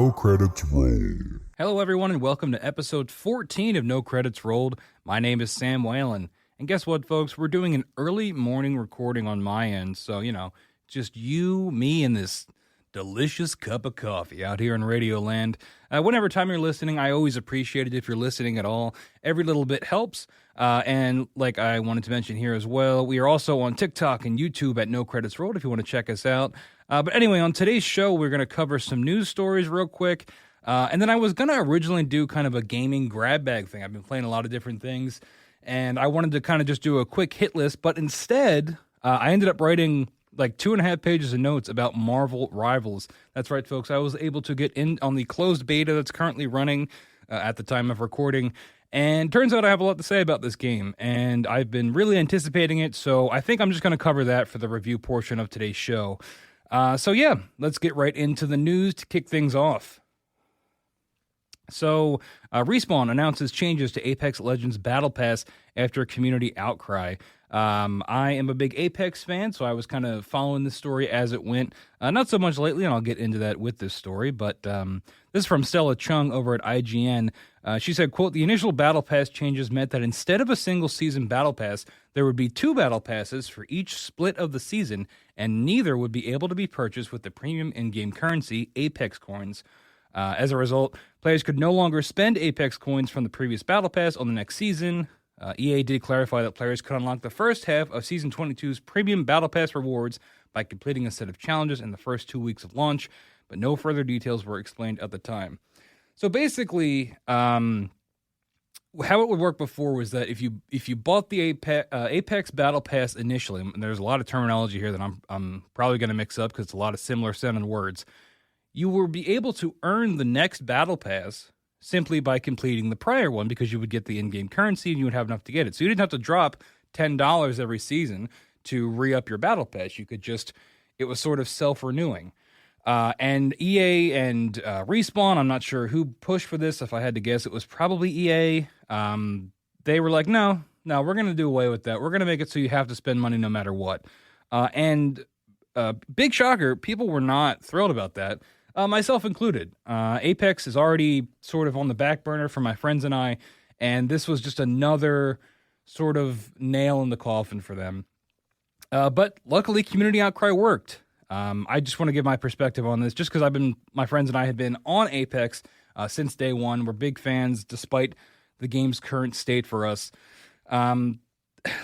No Credits Rolled. Hello, everyone, and welcome to episode 14 of No Credits Rolled. My name is Sam Whalen. And guess what, folks? We're doing an early morning recording on my end. So, just you, me, and this delicious cup of coffee out here in Radio Land. Whenever time you're listening, I always appreciate it if you're listening at all. Every little bit helps. And like I wanted to mention here as well, we are also on TikTok and YouTube at No Credits Rolled if you want to check us out. But anyway, on today's show, we're going to cover some news stories real quick. And then I was going to originally do kind of a gaming grab bag thing. I've been playing a lot of different things, and I wanted to kind of just do a quick hit list. But instead, I ended up writing like 2.5 pages of notes about Marvel Rivals. That's right, folks. I was able to get in on the closed beta that's currently running at the time of recording. And turns out I have a lot to say about this game, and I've been really anticipating it. So I think I'm just going to cover that for the review portion of today's show. So yeah, let's get right into the news to kick things off. So, Respawn announces changes to Apex Legends Battle Pass after a community outcry. I am a big Apex fan, so I was kind of following the story as it went. Not so much lately, and I'll get into that with this story, but this is from Stella Chung over at IGN. She said, quote, "The initial Battle Pass changes meant that instead of a single season Battle Pass, there would be 2 Battle Passes for each split of the season, and neither would be able to be purchased with the premium in-game currency, Apex coins. As a result, players could no longer spend Apex coins from the previous Battle Pass on the next season. EA did clarify that players could unlock the first half of Season 22's premium Battle Pass rewards by completing a set of challenges in the first 2 weeks of launch, but no further details were explained at the time." So basically, how it would work before was that if you bought the Apex Battle Pass initially, and there's a lot of terminology here that I'm probably going to mix up because it's a lot of similar sounding words, you will be able to earn the next Battle Pass simply by completing the prior one because you would get the in-game currency and you would have enough to get it. So you didn't have to drop $10 every season to re-up your Battle Pass. You could just, it was sort of self-renewing. And EA and Respawn, I'm not sure who pushed for this. If I had to guess, it was probably EA. They were like, no, we're going to do away with that. We're going to make it so you have to spend money no matter what. And big shocker, people were not thrilled about that. Myself included. Apex is already sort of on the back burner for my friends and I, and this was just another sort of nail in the coffin for them. But luckily, community outcry worked. I just want to give my perspective on this, just because my friends and I have been on Apex since day one. We're big fans, despite the game's current state for us.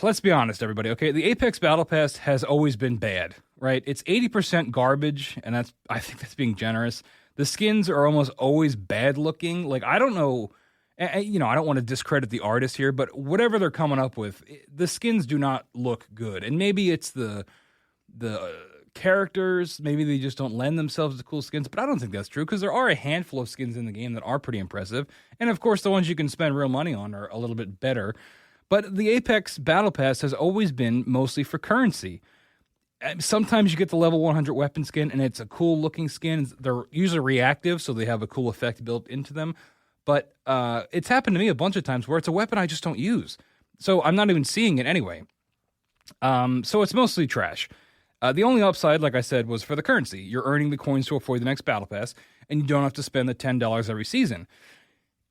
Let's be honest, everybody, okay? The Apex Battle Pass has always been bad, right? It's 80% garbage, and I think that's being generous. The skins are almost always bad looking. Like, I don't know, I don't want to discredit the artists here, but whatever they're coming up with, the skins do not look good. And maybe it's the characters, maybe they just don't lend themselves to cool skins, but I don't think that's true, because there are a handful of skins in the game that are pretty impressive. And of course, the ones you can spend real money on are a little bit better. But the Apex Battle Pass has always been mostly for currency. Sometimes you get the level 100 weapon skin, and it's a cool-looking skin. They're usually reactive, so they have a cool effect built into them. But it's happened to me a bunch of times where it's a weapon I just don't use. So I'm not even seeing it anyway. So it's mostly trash. The only upside, like I said, was for the currency. You're earning the coins to afford the next Battle Pass, and you don't have to spend the $10 every season.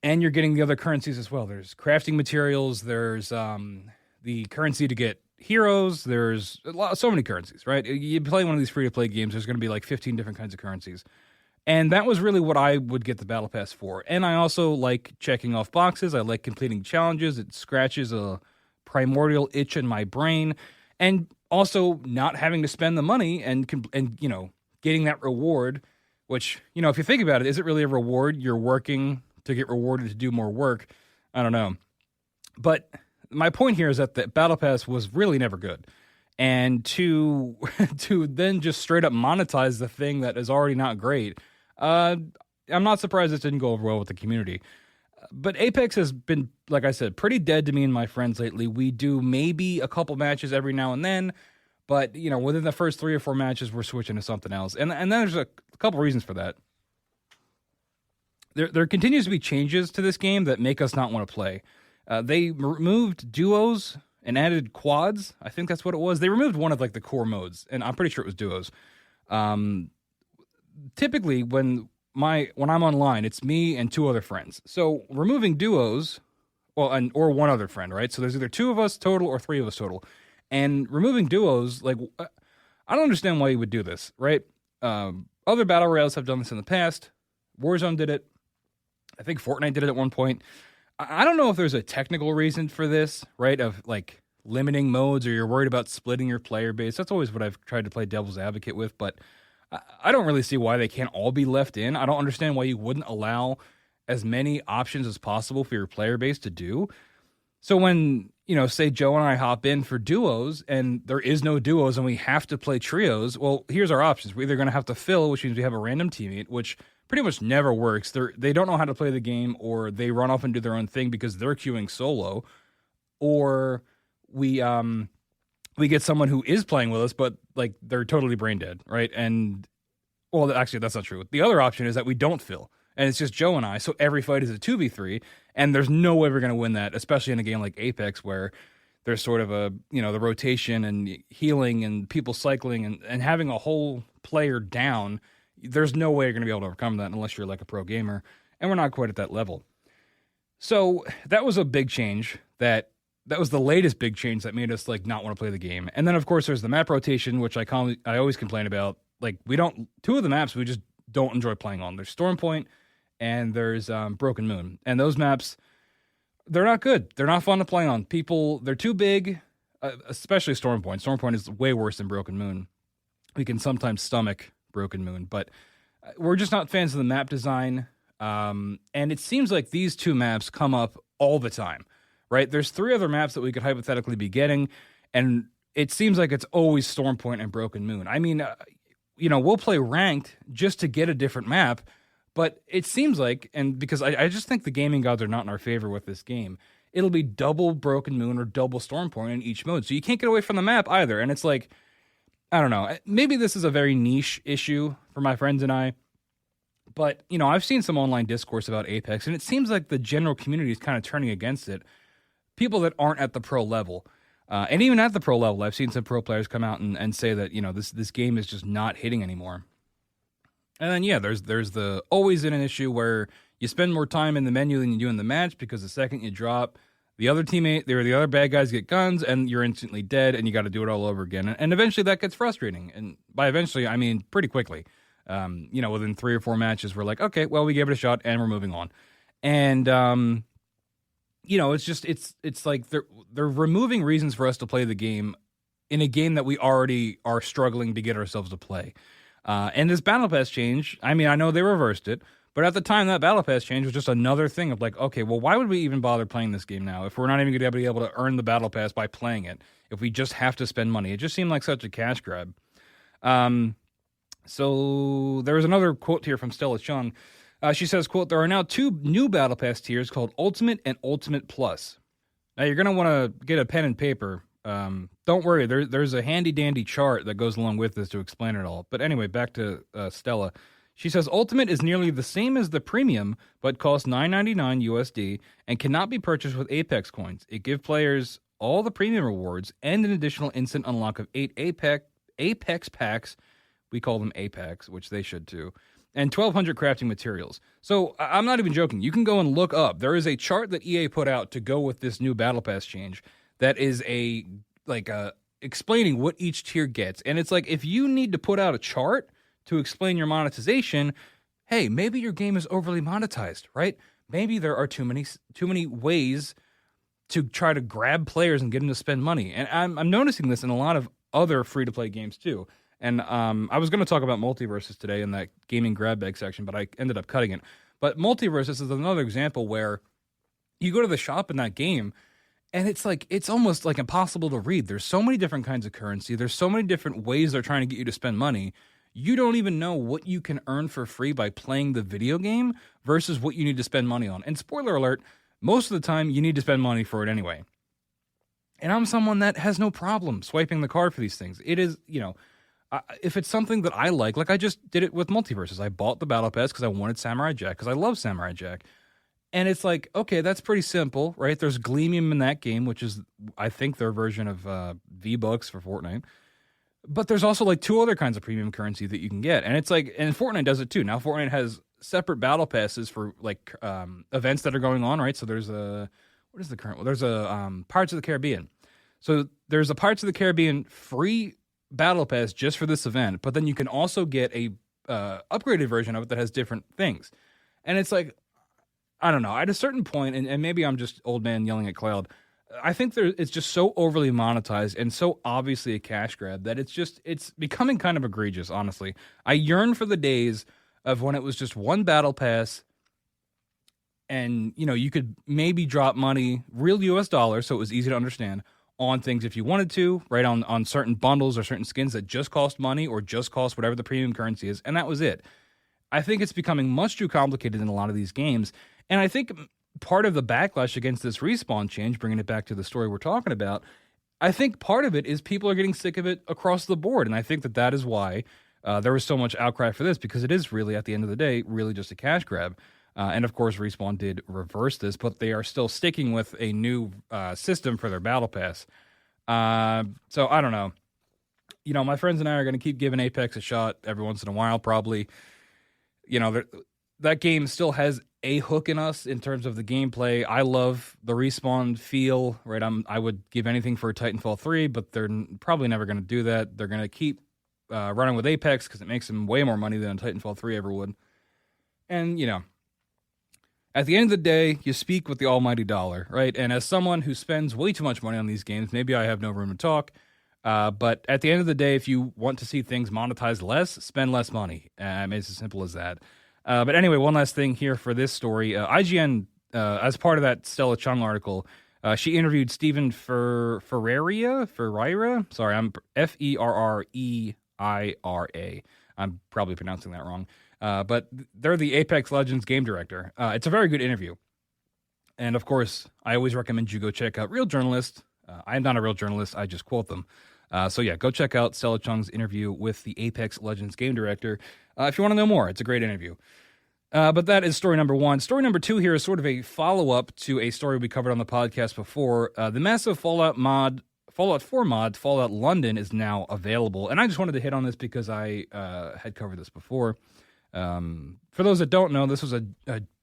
And you're getting the other currencies as well. There's crafting materials. There's the currency to get heroes. There's so many currencies, right? You play one of these free-to-play games, there's going to be like 15 different kinds of currencies. And that was really what I would get the Battle Pass for. And I also like checking off boxes. I like completing challenges. It scratches a primordial itch in my brain. And also not having to spend the money and getting that reward, which, if you think about it, is it really a reward? You're working to get rewarded to do more work. I don't know. But my point here is that the Battle Pass was really never good. And to then just straight up monetize the thing that is already not great, I'm not surprised this didn't go over well with the community. But Apex has been, like I said, pretty dead to me and my friends lately. We do maybe a couple matches every now and then, but, within the first 3 or 4 matches, we're switching to something else. And then there's a couple reasons for that. There continues to be changes to this game that make us not want to play. They removed duos and added quads. I think that's what it was. They removed one of the core modes, and I'm pretty sure it was duos. Typically, when when I'm online, it's me and two other friends. So removing duos, well, or one other friend, right? So there's either two of us total or three of us total. And removing duos, like, I don't understand why you would do this, right? Other battle royales have done this in the past. Warzone did it. I think Fortnite did it at one point. I don't know if there's a technical reason for this, right? Of like limiting modes, or you're worried about splitting your player base. That's always what I've tried to play devil's advocate with, but I don't really see why they can't all be left in. I don't understand why you wouldn't allow as many options as possible for your player base to do. So when, say Joe and I hop in for duos and there is no duos and we have to play trios, well, here's our options. We're either going to have to fill, which means we have a random teammate, which pretty much never works. They don't know how to play the game, or they run off and do their own thing because they're queuing solo, or we get someone who is playing with us, but like they're totally brain dead, right? And well, actually, that's not true. The other option is that we don't fill, and it's just Joe and I. So every fight is a 2v3, and there's no way we're going to win that, especially in a game like Apex where there's sort of the rotation and healing and people cycling and having a whole player down. There's no way you're going to be able to overcome that unless you're like a pro gamer, and we're not quite at that level. So that was a big change. That was the latest big change that made us like not want to play the game. And then of course there's the map rotation, which I always complain about. Like two of the maps we just don't enjoy playing on. There's Stormpoint and there's Broken Moon, and those maps, they're not good. They're not fun to play on. They're too big, especially Stormpoint. Stormpoint is way worse than Broken Moon. We can sometimes stomach Broken Moon, but we're just not fans of the map design. And it seems like these two maps come up all the time, right? There's three other maps that we could hypothetically be getting, and it seems like it's always Stormpoint and Broken Moon. I mean, we'll play ranked just to get a different map, but it seems like, and because I just think the gaming gods are not in our favor with this game, it'll be double Broken Moon or double Stormpoint in each mode. So you can't get away from the map either. And it's like, I don't know, maybe this is a very niche issue for my friends and I, but, I've seen some online discourse about Apex, and it seems like the general community is kind of turning against it. People that aren't at the pro level. And even at the pro level, I've seen some pro players come out and say that, this game is just not hitting anymore. And then, yeah, there's the always in an issue where you spend more time in the menu than you do in the match, because the second you drop, the other teammate, the other bad guys get guns, and you're instantly dead, and you got to do it all over again. And eventually that gets frustrating. And by eventually, I mean pretty quickly. Within 3 or 4 matches, we're like, okay, well, we gave it a shot, and we're moving on. And, it's like they're removing reasons for us to play the game in a game that we already are struggling to get ourselves to play. And this Battle Pass change, I mean, I know they reversed it, but at the time that Battle Pass change was just another thing of like, okay, well, why would we even bother playing this game now if we're not even going to be able to earn the Battle Pass by playing it, if we just have to spend money? It just seemed like such a cash grab. So there was another quote here from Stella Chung. She says, quote, "There are now 2 new Battle Pass tiers called Ultimate and Ultimate Plus." Now, you're going to want to get a pen and paper. Don't worry, there's a handy-dandy chart that goes along with this to explain it all. But anyway, back to Stella. She says, "Ultimate is nearly the same as the Premium, but costs $9.99 USD and cannot be purchased with Apex coins. It gives players all the Premium rewards and an additional instant unlock of 8 Apex packs." We call them Apex, which they should too. And 1,200 crafting materials. So I'm not even joking. You can go and look up. There is a chart that EA put out to go with this new Battle Pass change that is explaining what each tier gets. And it's like, if you need to put out a chart to explain your monetization, hey, maybe your game is overly monetized, right? Maybe there are too many ways to try to grab players and get them to spend money. And I'm noticing this in a lot of other free-to-play games too. And I was going to talk about Multiverses today in that gaming grab bag section, but I ended up cutting it. But Multiverses is another example where you go to the shop in that game, and it's almost like impossible to read. There's so many different kinds of currency. There's so many different ways they're trying to get you to spend money. You don't even know what you can earn for free by playing the video game versus what you need to spend money on. And spoiler alert, most of the time you need to spend money for it anyway. And I'm someone that has no problem swiping the card for these things. It is, if it's something that I like I just did it with Multiverses. I bought the Battle Pass because I wanted Samurai Jack, because I love Samurai Jack. And it's like, okay, that's pretty simple, right? There's Gleamium in that game, which is, I think, their version of V-Bucks for Fortnite. But there's also 2 other kinds of premium currency that you can get. And it's like, and Fortnite does it too. Now Fortnite has separate battle passes for like events that are going on, right? So there's a what is the current one? There's a Pirates of the Caribbean. So there's a Pirates of the Caribbean free battle pass just for this event, but then you can also get a upgraded version of it that has different things. And it's like, I don't know. At a certain point, and maybe I'm just old man yelling at cloud, I think it's just so overly monetized and so obviously a cash grab that it's becoming kind of egregious, honestly. I yearn for the days of when it was just one battle pass and, you could maybe drop money, real US dollars, so it was easy to understand, on things if you wanted to, right, on certain bundles or certain skins that just cost money or just cost whatever the premium currency is, and that was it. I think it's becoming much too complicated in a lot of these games, and I think part of the backlash against this respawn change, bringing it back to the story we're talking about, I think part of it is people are getting sick of it across the board, and I think that is why there was so much outcry for this, because it is really, at the end of the day, really just a cash grab. And of course, Respawn did reverse this, but they are still sticking with a new system for their battle pass. So I don't know. My friends and I are going to keep giving Apex a shot every once in a while, probably. That game still has a hook in us in terms of the gameplay. I love the Respawn feel, right? I would give anything for Titanfall 3, but they're probably never going to do that. They're going to keep running with Apex because it makes them way more money than Titanfall 3 ever would. And, at the end of the day, you speak with the almighty dollar, right? And as someone who spends way too much money on these games, maybe I have no room to talk. But at the end of the day, if you want to see things monetized less, spend less money. It's as simple as that. But anyway, one last thing here for this story. IGN, as part of that Stella Chung article, she interviewed Stephen Ferreira. Sorry, I'm Ferreira. I'm probably pronouncing that wrong. But they're the Apex Legends game director. It's a very good interview. And of course, I always recommend you go check out Real Journalist. I am not a real journalist. I just quote them. So yeah, go check out Stella Chung's interview with the Apex Legends game director. If you want to know more, it's a great interview. But that is story number one. Story number two here is sort of a follow-up to a story we covered on the podcast before. The massive Fallout 4 mod, Fallout London, is now available. And I just wanted to hit on this because I had covered this before. For those that don't know, this was a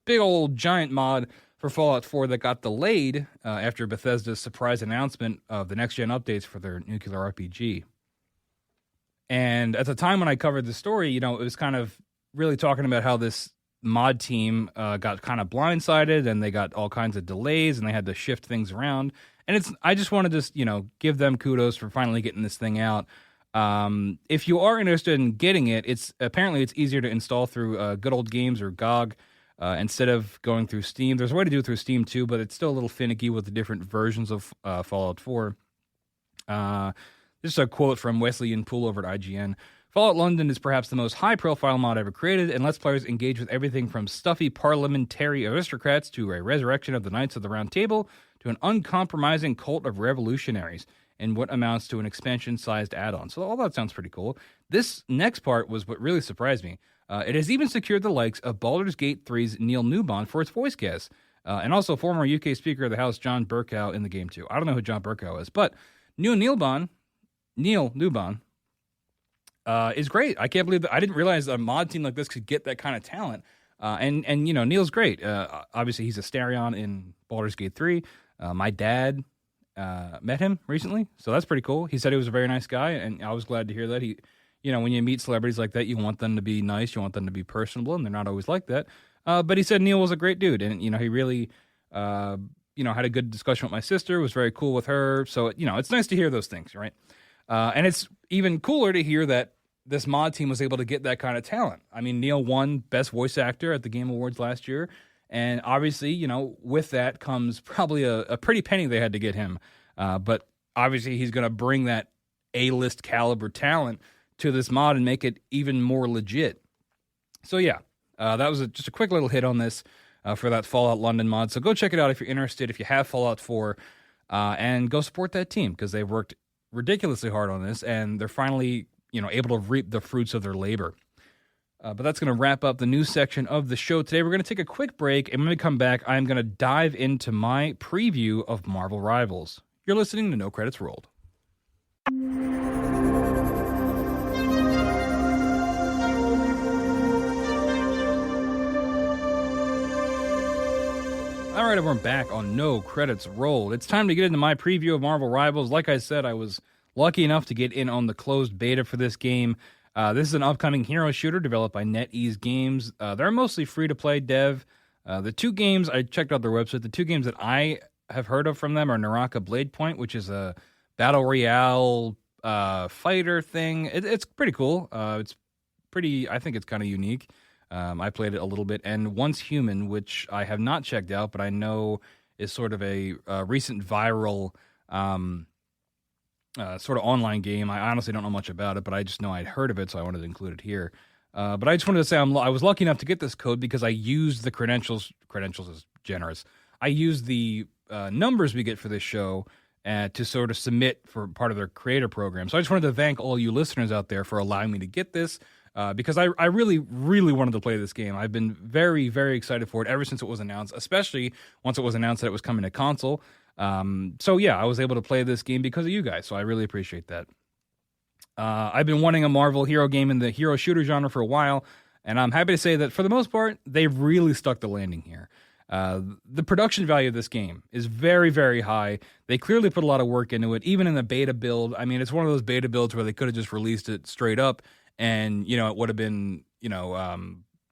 big old giant mod for Fallout 4 that got delayed after Bethesda's surprise announcement of the next-gen updates for their nuclear RPG. And at the time when I covered the story, it was kind of really talking about how this mod team got kind of blindsided and they got all kinds of delays and they had to shift things around. And I just wanted to, give them kudos for finally getting this thing out. If you are interested in getting it, it's easier to install through Good Old Games or GOG instead of going through Steam. There's a way to do it through Steam too, but it's still a little finicky with the different versions of Fallout 4. This is a quote from Wesleyan Poole over at IGN. Fallout London is perhaps the most high-profile mod ever created and lets players engage with everything from stuffy parliamentary aristocrats to a resurrection of the Knights of the Round Table to an uncompromising cult of revolutionaries and what amounts to an expansion-sized add-on. So all that sounds pretty cool. This next part was what really surprised me. It has even secured the likes of Baldur's Gate 3's Neil Newbon for its voice cast, and also former UK Speaker of the House John Bercow in the game too. I don't know who John Bercow is, but Neil Newbon is great. I can't believe that. I didn't realize a mod team like this could get that kind of talent. And Neil's great. Obviously, he's Astarion in Baldur's Gate 3. My dad met him recently, so that's pretty cool. He said he was a very nice guy, and I was glad to hear that. When you meet celebrities like that, you want them to be nice, you want them to be personable, and they're not always like that. But he said Neil was a great dude, and he really, had a good discussion with my sister, was very cool with her. So it's nice to hear those things, right? And it's even cooler to hear that this mod team was able to get that kind of talent. I mean, Neil won Best Voice Actor at the Game Awards last year, and obviously, with that comes probably a pretty penny they had to get him. But obviously, he's going to bring that A-list caliber talent to this mod and make it even more legit. So yeah, that was just a quick little hit on this for that Fallout London mod. So go check it out if you're interested, if you have Fallout 4, and go support that team because they've worked ridiculously hard on this, and they're finally able to reap the fruits of their labor. But that's going to wrap up the news section of the show today. We're going to take a quick break, and when we come back, I'm going to dive into my preview of Marvel Rivals. You're listening to No Credits Rolled. All right, everyone, back on No Credits Rolled. It's time to get into my preview of Marvel Rivals. Like I said, I was lucky enough to get in on the closed beta for this game. This is an upcoming hero shooter developed by NetEase Games. They're mostly free-to-play dev. The two games, I checked out their website, the two games that I have heard of from them are Naraka Blade Point, which is a battle royale fighter thing. It's pretty cool. It's pretty, I think it's kind of unique. I played it a little bit, and Once Human, which I have not checked out, but I know is sort of a recent viral sort of online game. I honestly don't know much about it, but I just know I'd heard of it, so I wanted to include it here. But I just wanted to say I was lucky enough to get this code because I used the credentials. Credentials is generous. I used the numbers we get for this show to sort of submit for part of their creator program. So I just wanted to thank all you listeners out there for allowing me to get this. Because I really, really wanted to play this game. I've been very, very excited for it ever since it was announced, especially once it was announced that it was coming to console. So yeah, I was able to play this game because of you guys, so I really appreciate that. I've been wanting a Marvel hero game in the hero shooter genre for a while, and I'm happy to say that for the most part, they've really stuck the landing here. The production value of this game is very, very high. They clearly put a lot of work into it, even in the beta build. I mean, it's one of those beta builds where they could have just released it straight up, and, it would have been,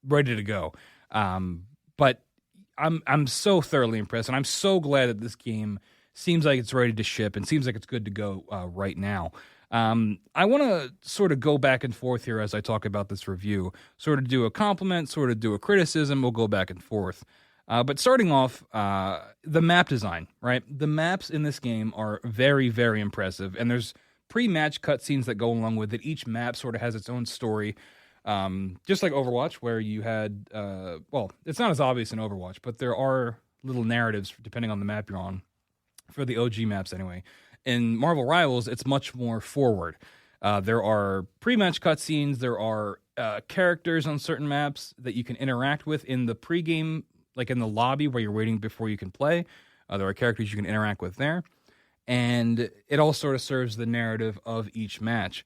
ready to go. But I'm so thoroughly impressed, and I'm so glad that this game seems like it's ready to ship and seems like it's good to go right now. I want to sort of go back and forth here as I talk about this review, sort of do a compliment, sort of do a criticism. We'll go back and forth. But starting off, the map design, right? The maps in this game are very, very impressive, and there's pre-match cutscenes that go along with it. Each map sort of has its own story, just like Overwatch, where you had, it's not as obvious in Overwatch, but there are little narratives depending on the map you're on, for the OG maps anyway. In Marvel Rivals, it's much more forward. There are pre-match cutscenes, there are characters on certain maps that you can interact with in the pre-game, like in the lobby where you're waiting before you can play. There are characters you can interact with there. And it all sort of serves the narrative of each match,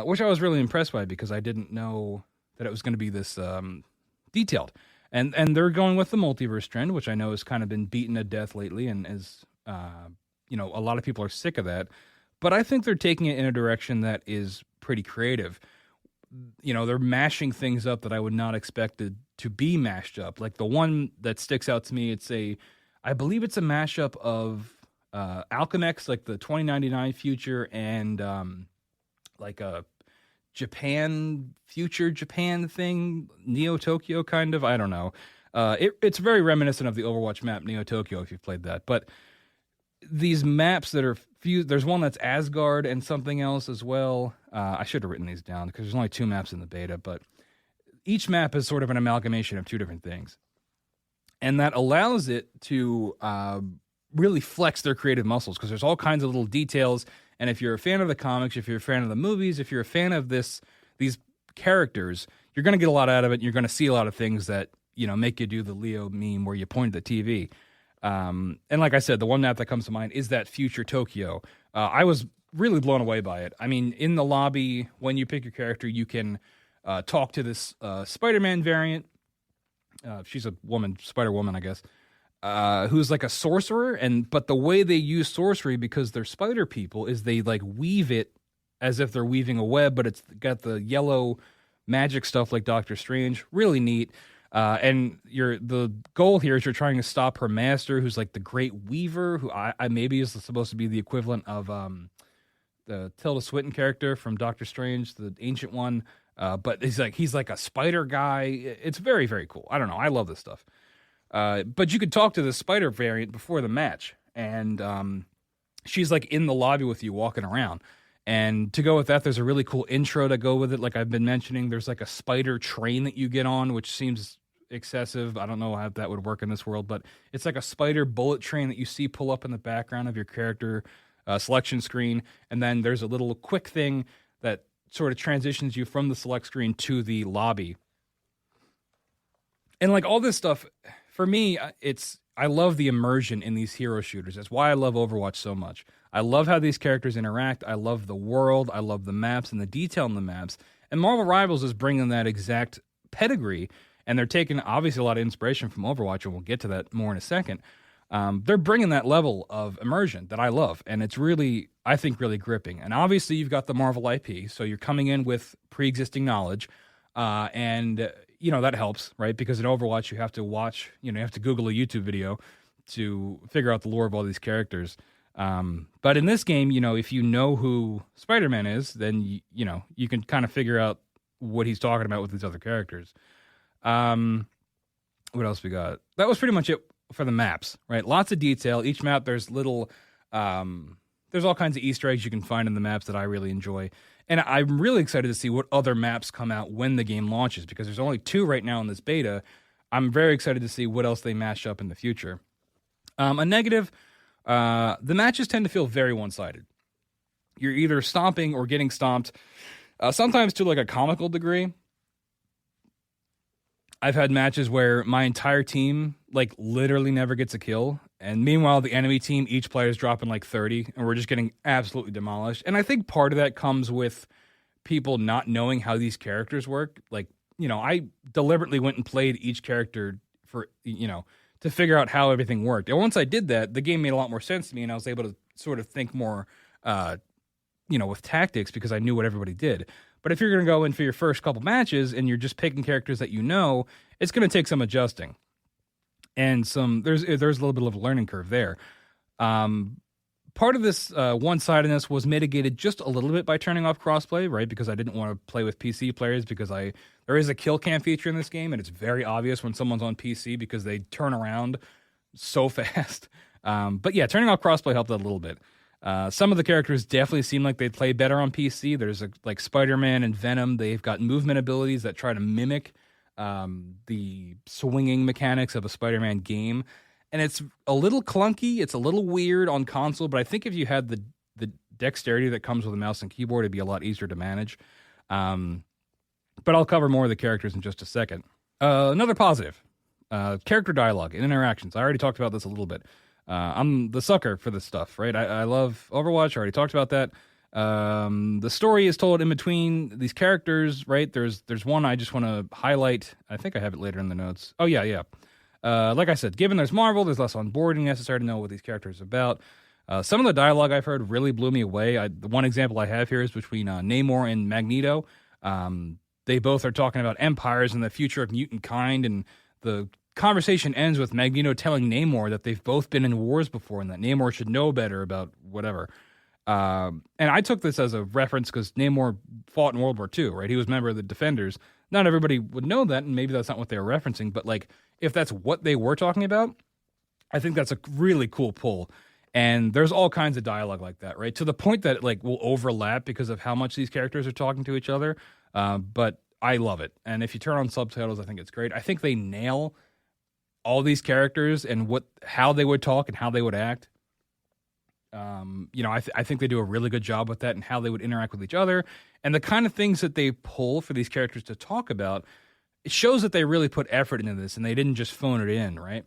which I was really impressed by because I didn't know that it was going to be this detailed. And they're going with the multiverse trend, which I know has kind of been beaten to death lately, and is a lot of people are sick of that. But I think they're taking it in a direction that is pretty creative. They're mashing things up that I would not expect to be mashed up. Like the one that sticks out to me, I believe it's a mashup of Alchemex, like the 2099 future, and like a future Japan thing, Neo Tokyo kind of. I don't know. It's very reminiscent of the Overwatch map Neo Tokyo if you've played that. But these maps that are fused, there's one that's Asgard and something else as well. I should have written these down because there's only 2 maps in the beta, but each map is sort of an amalgamation of 2 different things. And that allows it to really flex their creative muscles because there's all kinds of little details. And if you're a fan of the comics, if you're a fan of the movies, if you're a fan of these characters, you're going to get a lot out of it. You're going to see a lot of things that, make you do the Leo meme where you point at the TV. And like I said, the one map that comes to mind is that future Tokyo. I was really blown away by it. I mean, in the lobby, when you pick your character, you can talk to this Spider-Man variant. She's a woman, Spider-Woman, I guess. Who's like a sorcerer, but the way they use sorcery, because they're spider people, is they like weave it as if they're weaving a web, but it's got the yellow magic stuff like Doctor Strange. Really neat. And the goal here is you're trying to stop her master, who's like the Great Weaver, who I maybe is supposed to be the equivalent of the Tilda Swinton character from Doctor Strange, the ancient one. But he's like a spider guy. It's very, very cool. I don't know. I love this stuff. But you could talk to the spider variant before the match, and she's like in the lobby with you walking around. And to go with that, there's a really cool intro to go with it. Like I've been mentioning, there's like a spider train that you get on, which seems excessive. I don't know how that would work in this world, but it's like a spider bullet train that you see pull up in the background of your character selection screen. And then there's a little quick thing that sort of transitions you from the select screen to the lobby. And like all this stuff, for me, I love the immersion in these hero shooters. That's why I love Overwatch so much. I love how these characters interact. I love the world. I love the maps and the detail in the maps. And Marvel Rivals is bringing that exact pedigree and they're taking obviously a lot of inspiration from Overwatch, and we'll get to that more in a second. They're bringing that level of immersion that I love, and it's really, I think, really gripping. And obviously, you've got the Marvel IP, so you're coming in with pre-existing knowledge, and that helps, right? Because in Overwatch, you have to watch, you have to Google a YouTube video to figure out the lore of all these characters. But in this game, if you know who Spider-Man is, then you can kind of figure out what he's talking about with these other characters. What else we got? That was pretty much it for the maps, right? Lots of detail. Each map, there's little, there's all kinds of Easter eggs you can find in the maps that I really enjoy. And I'm really excited to see what other maps come out when the game launches, because there's only 2 right now in this beta. I'm very excited to see what else they mash up in the future. A negative, the matches tend to feel very one-sided. You're either stomping or getting stomped, sometimes to like a comical degree. I've had matches where my entire team like literally never gets a kill, and meanwhile the enemy team, each player is dropping like 30, and we're just getting absolutely demolished. And I think part of that comes with people not knowing how these characters work. Like, I deliberately went and played each character for, to figure out how everything worked. And once I did that, the game made a lot more sense to me, and I was able to sort of think more, with tactics, because I knew what everybody did. But if you're going to go in for your first couple matches and you're just picking characters that it's going to take some adjusting. And there's a little bit of a learning curve there. Part of this one-sidedness was mitigated just a little bit by turning off crossplay, right? Because I didn't want to play with PC players, because there is a kill cam feature in this game, and it's very obvious when someone's on PC because they turn around so fast. But yeah, turning off crossplay helped a little bit. Some of the characters definitely seem like they'd play better on PC. There's like Spider-Man and Venom. They've got movement abilities that try to mimic the swinging mechanics of a Spider-Man game. And it's a little clunky. It's a little weird on console, but I think if you had the dexterity that comes with a mouse and keyboard, it'd be a lot easier to manage. But I'll cover more of the characters in just a second. Another positive, character dialogue and interactions. I already talked about this a little bit. I'm the sucker for this stuff, right? I love Overwatch. I already talked about that. The story is told in between these characters, right? There's one I just want to highlight. I think I have it later in the notes. Oh, yeah. Like I said, given there's Marvel, there's less onboarding necessary to know what these characters are about. Some of the dialogue I've heard really blew me away. The one example I have here is between Namor and Magneto. They both are talking about empires and the future of mutant kind, and the conversation ends with Magneto telling Namor that they've both been in wars before and that Namor should know better about whatever. And I took this as a reference because Namor fought in World War II, right? He was a member of the Defenders. Not everybody would know that, and maybe that's not what they were referencing, but like, if that's what they were talking about, I think that's a really cool pull. And there's all kinds of dialogue like that, right? To the point that like will overlap because of how much these characters are talking to each other. But I love it. And if you turn on subtitles, I think it's great. I think they nail all these characters and how they would talk and how they would act. I think they do a really good job with that and how they would interact with each other. And the kind of things that they pull for these characters to talk about, it shows that they really put effort into this and they didn't just phone it in, right?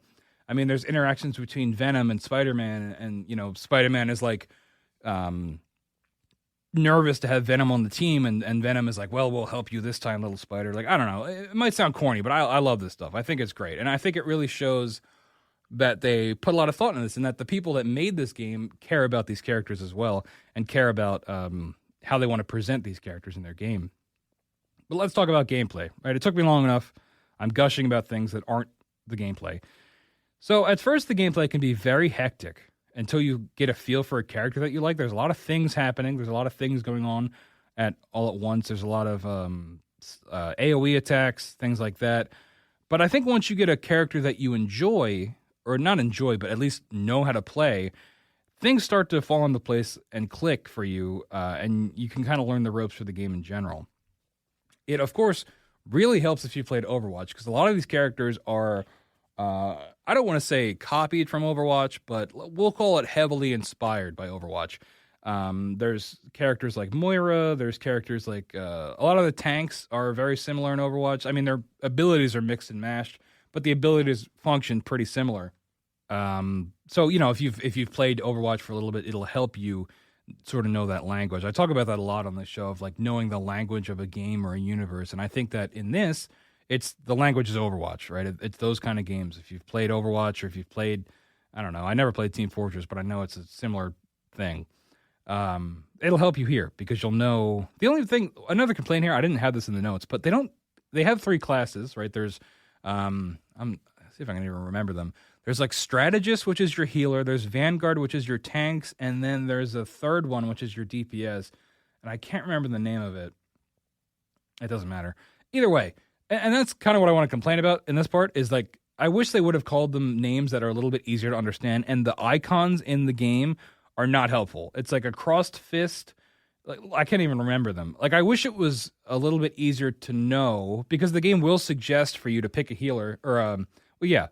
I mean, there's interactions between Venom and Spider-Man, and Spider-Man is like nervous to have Venom on the team, and Venom is like, well, we'll help you this time, little Spider. Like, I don't know. It might sound corny, but I love this stuff. I think it's great. And I think it really shows that they put a lot of thought in this, and that the people that made this game care about these characters as well, and care about how they want to present these characters in their game. But let's talk about gameplay, right? It took me long enough. I'm gushing about things that aren't the gameplay. So at first, the gameplay can be very hectic until you get a feel for a character that you like. There's a lot of things happening. There's a lot of things going on all at once. There's a lot of AoE attacks, things like that. But I think once you get a character that you enjoy, or not enjoy, but at least know how to play, things start to fall into place and click for you, and you can kind of learn the ropes for the game in general. It, of course, really helps if you played Overwatch, because a lot of these characters are, I don't want to say copied from Overwatch, but we'll call it heavily inspired by Overwatch. There's characters like Moira, there's characters like, a lot of the tanks are very similar in Overwatch. I mean, their abilities are mixed and mashed, but the abilities function pretty similar. So, if you've played Overwatch for a little bit, it'll help you sort of know that language. I talk about that a lot on the show, of like knowing the language of a game or a universe. And I think that in this, it's the language is Overwatch, right? It's those kind of games. If you've played Overwatch or if you've played, I don't know, I never played Team Fortress, but I know it's a similar thing. It'll help you here because you'll know. The only thing, another complaint here, I didn't have this in the notes, but they have 3 classes, right? There's, let's see if I can even remember them. There's like Strategist, which is your healer. There's Vanguard, which is your tanks. And then there's a third one, which is your DPS. And I can't remember the name of it. It doesn't matter. Either way. And that's kind of what I want to complain about in this part is like, I wish they would have called them names that are a little bit easier to understand. And the icons in the game are not helpful. It's like a crossed fist. Like, I can't even remember them. Like, I wish it was a little bit easier to know because the game will suggest for you to pick a healer or,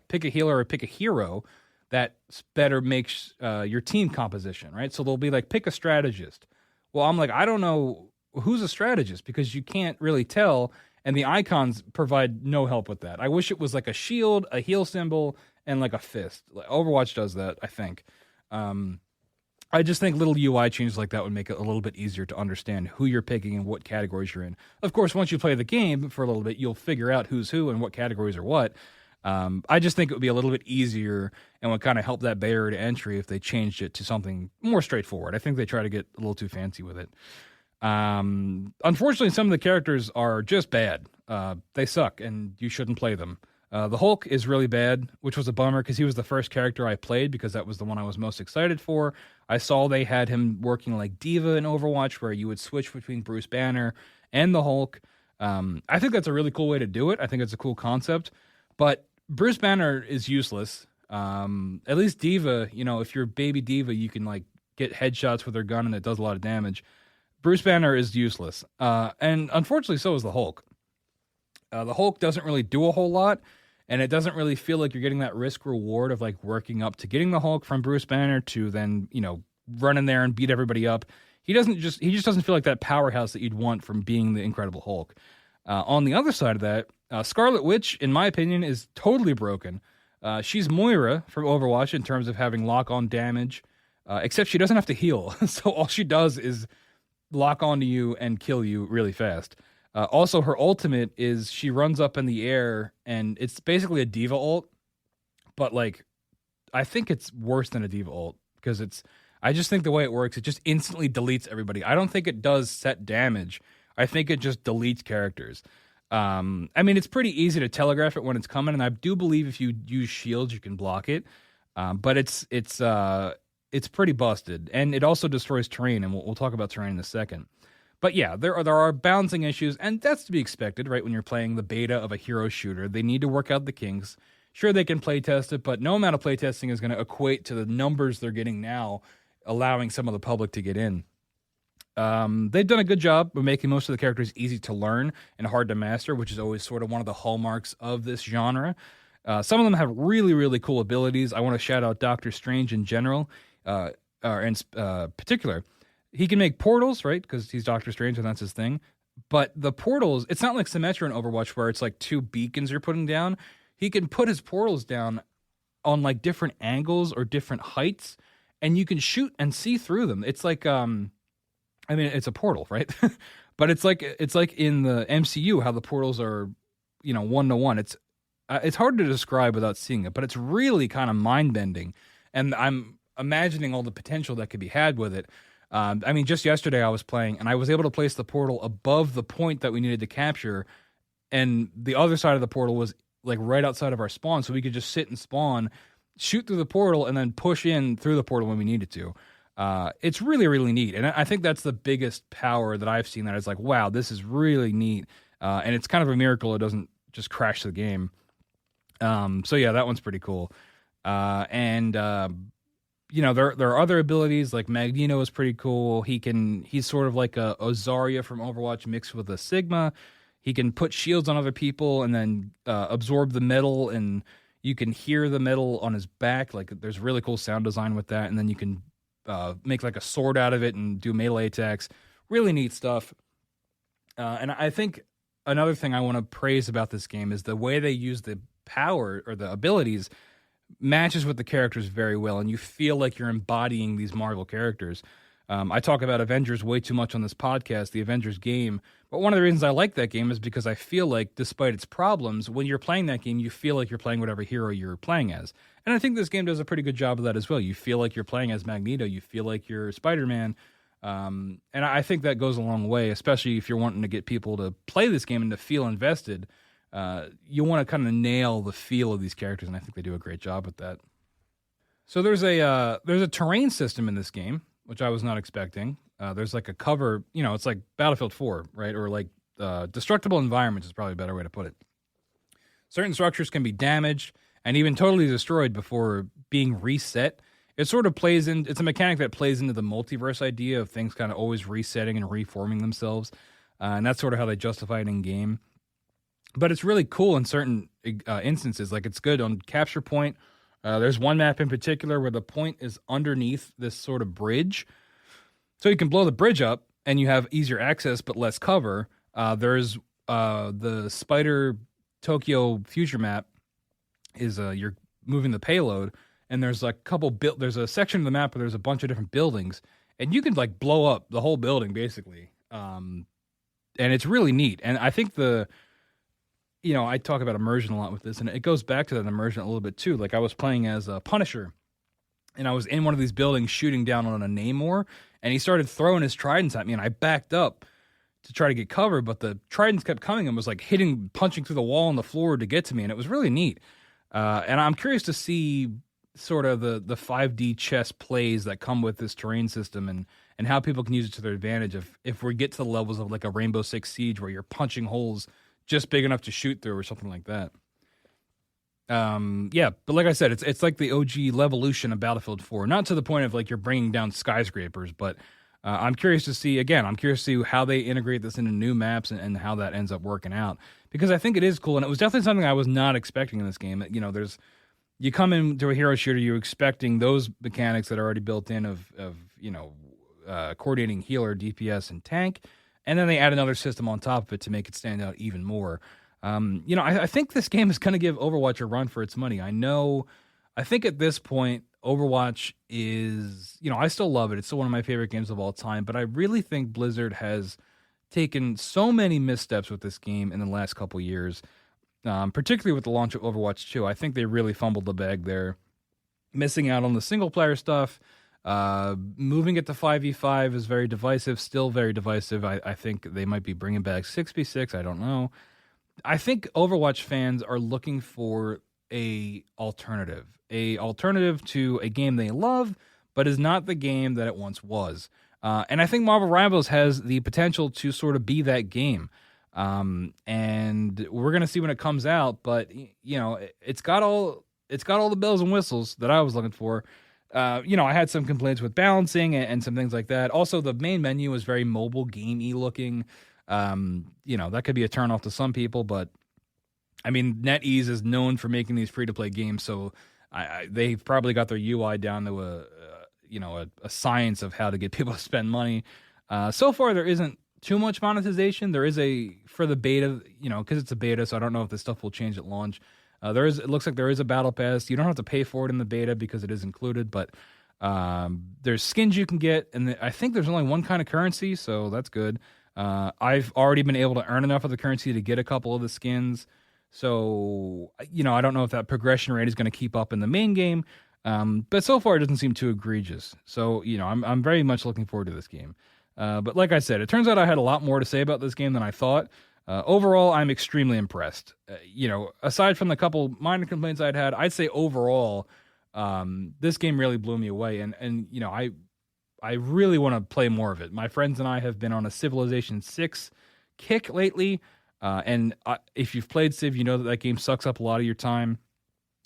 pick a healer or pick a hero that better makes your team composition, right? So they'll be like, pick a strategist. Well, I'm like, I don't know who's a strategist because you can't really tell, and the icons provide no help with that. I wish it was like a shield, a heal symbol, and like a fist. Like Overwatch does that, I think. I just think little UI changes like that would make it a little bit easier to understand who you're picking and what categories you're in. Of course, once you play the game for a little bit, you'll figure out who's who and what categories are what. I just think it would be a little bit easier and would kind of help that barrier to entry if they changed it to something more straightforward. I think they try to get a little too fancy with it. Unfortunately, some of the characters are just bad. They suck, and you shouldn't play them. The Hulk is really bad, which was a bummer because he was the first character I played because that was the one I was most excited for. I saw they had him working like Diva in Overwatch where you would switch between Bruce Banner and the Hulk. I think that's a really cool way to do it. I think it's a cool concept, but Bruce Banner is useless. At least Diva, if you're baby Diva, you can like get headshots with her gun and it does a lot of damage. Bruce Banner is useless. And unfortunately, so is the Hulk. The Hulk doesn't really do a whole lot, and it doesn't really feel like you're getting that risk reward of like working up to getting the Hulk from Bruce Banner to then, run in there and beat everybody up. He just doesn't feel like that powerhouse that you'd want from being the Incredible Hulk. On the other side of that, Scarlet Witch, in my opinion, is totally broken. She's Moira from Overwatch in terms of having lock-on damage, except she doesn't have to heal. So all she does is lock onto you and kill you really fast. Also, her ultimate is she runs up in the air, and it's basically a Diva ult, but like, I think it's worse than a Diva ult because I just think the way it works, it just instantly deletes everybody. I don't think it does set damage. I think it just deletes characters. It's pretty easy to telegraph it when it's coming, and I do believe if you use shields, you can block it. But it's pretty busted, and it also destroys terrain, and we'll talk about terrain in a second. But yeah, there are balancing issues, and that's to be expected, right? When you're playing the beta of a hero shooter, they need to work out the kinks. Sure, they can playtest it, but no amount of playtesting is going to equate to the numbers they're getting now, allowing some of the public to get in. They've done a good job of making most of the characters easy to learn and hard to master, which is always sort of one of the hallmarks of this genre. Some of them have really, really cool abilities. I want to shout out Doctor Strange in general, in particular. He can make portals, right? Because he's Doctor Strange and that's his thing. But the portals, it's not like Symmetra in Overwatch where it's like 2 beacons you're putting down. He can put his portals down on like different angles or different heights, and you can shoot and see through them. It's like, it's a portal, right? But it's like in the MCU how the portals are, 1-to-1. It's hard to describe without seeing it, but it's really kind of mind bending, and I'm imagining all the potential that could be had with it. Just yesterday I was playing, and I was able to place the portal above the point that we needed to capture, and the other side of the portal was like right outside of our spawn, so we could just sit and spawn, shoot through the portal, and then push in through the portal when we needed to. It's really, really neat, and I think that's the biggest power that I've seen that is like, wow, this is really neat, and it's kind of a miracle it doesn't just crash the game. So yeah, that one's pretty cool. There are other abilities like Magneto is pretty cool. He's sort of like a Zarya from Overwatch mixed with a Sigma. He can put shields on other people and then absorb the metal, and you can hear the metal on his back. Like there's really cool sound design with that, and then you can make like a sword out of it and do melee attacks. Really neat stuff. And I think another thing I want to praise about this game is the way they use the power or the abilities matches with the characters very well, and you feel like you're embodying these Marvel characters. I talk about Avengers way too much on this podcast, the Avengers game, But one of the reasons I like that game is because I feel like, despite its problems, when you're playing that game, you feel like you're playing whatever hero you're playing as. And I think this game does a pretty good job of that as well. You feel like you're playing as Magneto. You feel like you're Spider-Man. And I think that goes a long way, especially if you're wanting to get people to play this game and to feel invested. You want to kind of nail the feel of these characters, and I think they do a great job with that. So there's a terrain system in this game, which I was not expecting. There's like a cover, it's like Battlefield 4, right? Or like destructible environments is probably a better way to put it. Certain structures can be damaged and even totally destroyed before being reset. It sort of it's a mechanic that plays into the multiverse idea of things kind of always resetting and reforming themselves. And that's sort of how they justify it in game. But it's really cool in certain instances. Like, it's good on Capture Point. There's one map in particular where the point is underneath this sort of bridge. So you can blow the bridge up and you have easier access but less cover. There's the Spider Tokyo future map is you're moving the payload, and there's like there's a section of the map where there's a bunch of different buildings, and you can like blow up the whole building basically. And it's really neat. And I think I talk about immersion a lot with this, and it goes back to that immersion a little bit too. Like, I was playing as a Punisher, and I was in one of these buildings shooting down on a Namor, and he started throwing his tridents at me, and I backed up to try to get cover, but the tridents kept coming and was like punching through the wall on the floor to get to me, and it was really neat. And I'm curious to see sort of the 5D chess plays that come with this terrain system, and how people can use it to their advantage if we get to the levels of like a Rainbow Six Siege where you're punching holes just big enough to shoot through or something like that. But like I said, it's like the OG Levolution of Battlefield 4. Not to the point of like you're bringing down skyscrapers, but I'm curious to see how they integrate this into new maps and how that ends up working out. Because I think it is cool, and it was definitely something I was not expecting in this game. You come into a hero shooter, you're expecting those mechanics that are already built in of coordinating healer, DPS, and tank, and then they add another system on top of it to make it stand out even more. I think this game is going to give Overwatch a run for its money. I think at this point, Overwatch is, I still love it. It's still one of my favorite games of all time, but I really think Blizzard has taken so many missteps with this game in the last couple years, particularly with the launch of Overwatch 2. I think they really fumbled the bag there, missing out on the single-player stuff. Moving it to 5v5 is very divisive, still very divisive. I think they might be bringing back 6v6. I don't know. I think Overwatch fans are looking for a alternative to a game they love, but is not the game that it once was. And I think Marvel Rivals has the potential to sort of be that game. And we're going to see when it comes out, but it's got all the bells and whistles that I was looking for. I had some complaints with balancing and some things like that. Also, the main menu is very mobile gamey looking. That could be a turnoff to some people, but I mean, NetEase is known for making these free-to-play games, so they've probably got their UI down to a science of how to get people to spend money. So far, there isn't too much monetization. There is for the beta, because it's a beta, so I don't know if this stuff will change at launch. It looks like there is a battle pass. You don't have to pay for it in the beta because it is included, but there's skins you can get, and I think there's only one kind of currency, so that's good. I've already been able to earn enough of the currency to get a couple of the skins, so I don't know if that progression rate is going to keep up in the main game, but so far it doesn't seem too egregious. So I'm very much looking forward to this game. But like I said, it turns out I had a lot more to say about this game than I thought. Overall, I'm extremely impressed. Aside from the couple minor complaints I'd say overall, this game really blew me away. And I really want to play more of it. My friends and I have been on a Civilization 6 kick lately. And if you've played Civ, you know that game sucks up a lot of your time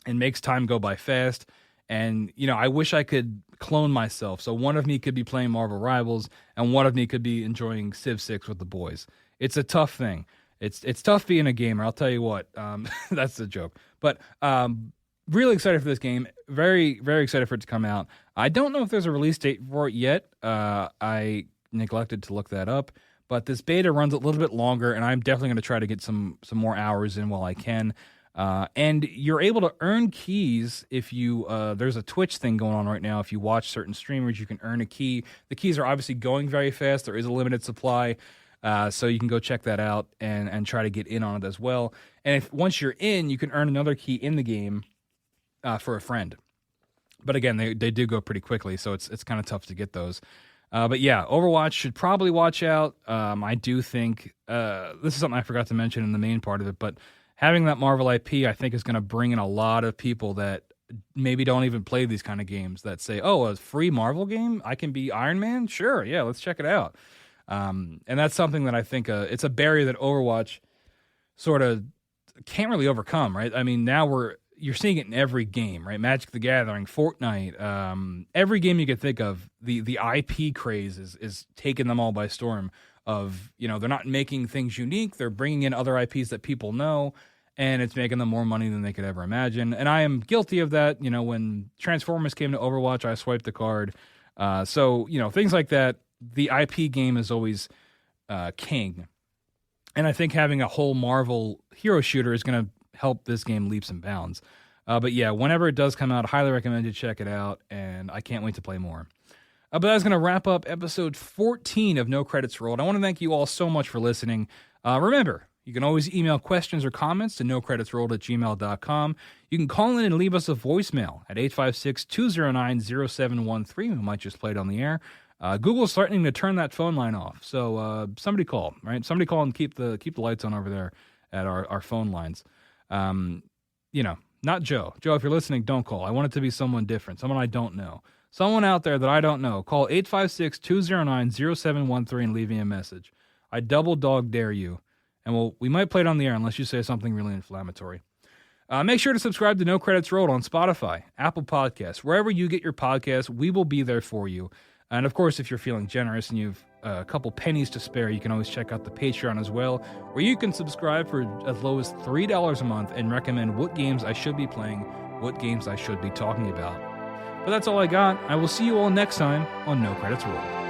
and makes time go by fast. And, I wish I could clone myself. So one of me could be playing Marvel Rivals and one of me could be enjoying Civ 6 with the boys. It's a tough thing. It's tough being a gamer. I'll tell you what. That's the joke. But really excited for this game. Very, very excited for it to come out. I don't know if there's a release date for it yet. I neglected to look that up. But this beta runs a little bit longer, and I'm definitely going to try to get some more hours in while I can. And you're able to earn keys if you there's a Twitch thing going on right now. If you watch certain streamers, you can earn a key. The keys are obviously going very fast. There is a limited supply. So you can go check that out and try to get in on it as well. And if once you're in, you can earn another key in the game for a friend. But again, they do go pretty quickly, so it's kind of tough to get those. But yeah, Overwatch should probably watch out. I do think this is something I forgot to mention in the main part of it, but having that Marvel IP, I think, is going to bring in a lot of people that maybe don't even play these kind of games that say, oh, a free Marvel game? I can be Iron Man? Sure, yeah, let's check it out. And that's something that I think it's a barrier that Overwatch sort of can't really overcome, right? I mean, now you're seeing it in every game, right? Magic the Gathering, Fortnite, every game you could think of, the IP craze is taking them all by storm. Of, they're not making things unique, they're bringing in other IPs that people know, and it's making them more money than they could ever imagine. And I am guilty of that. When Transformers came to Overwatch, I swiped the card. So, things like that, the IP game is always king. And I think having a whole Marvel hero shooter is going to help this game leaps and bounds. But yeah, whenever it does come out, I highly recommend you check it out, and I can't wait to play more. But that's going to wrap up episode 14 of No Credits Rolled. I want to thank you all so much for listening. Remember, you can always email questions or comments to nocreditsrolled@gmail.com. You can call in and leave us a voicemail at 856-209-0713. We might just play it on the air. Google's starting to turn that phone line off, so somebody call, right? Somebody call and keep the lights on over there at our phone lines. Not Joe. Joe, if you're listening, don't call. I want it to be someone different, someone I don't know. Someone out there that I don't know. Call 856-209-0713 and leave me a message. I double dog dare you. And we might play it on the air unless you say something really inflammatory. Make sure to subscribe to No Credits Rolled on Spotify, Apple Podcasts, wherever you get your podcasts. We will be there for you. And of course, if you're feeling generous and you've a couple pennies to spare, you can always check out the Patreon as well, where you can subscribe for as low as $3 a month and recommend what games I should be playing, what games I should be talking about. But that's all I got. I will see you all next time on No Credits Rolled.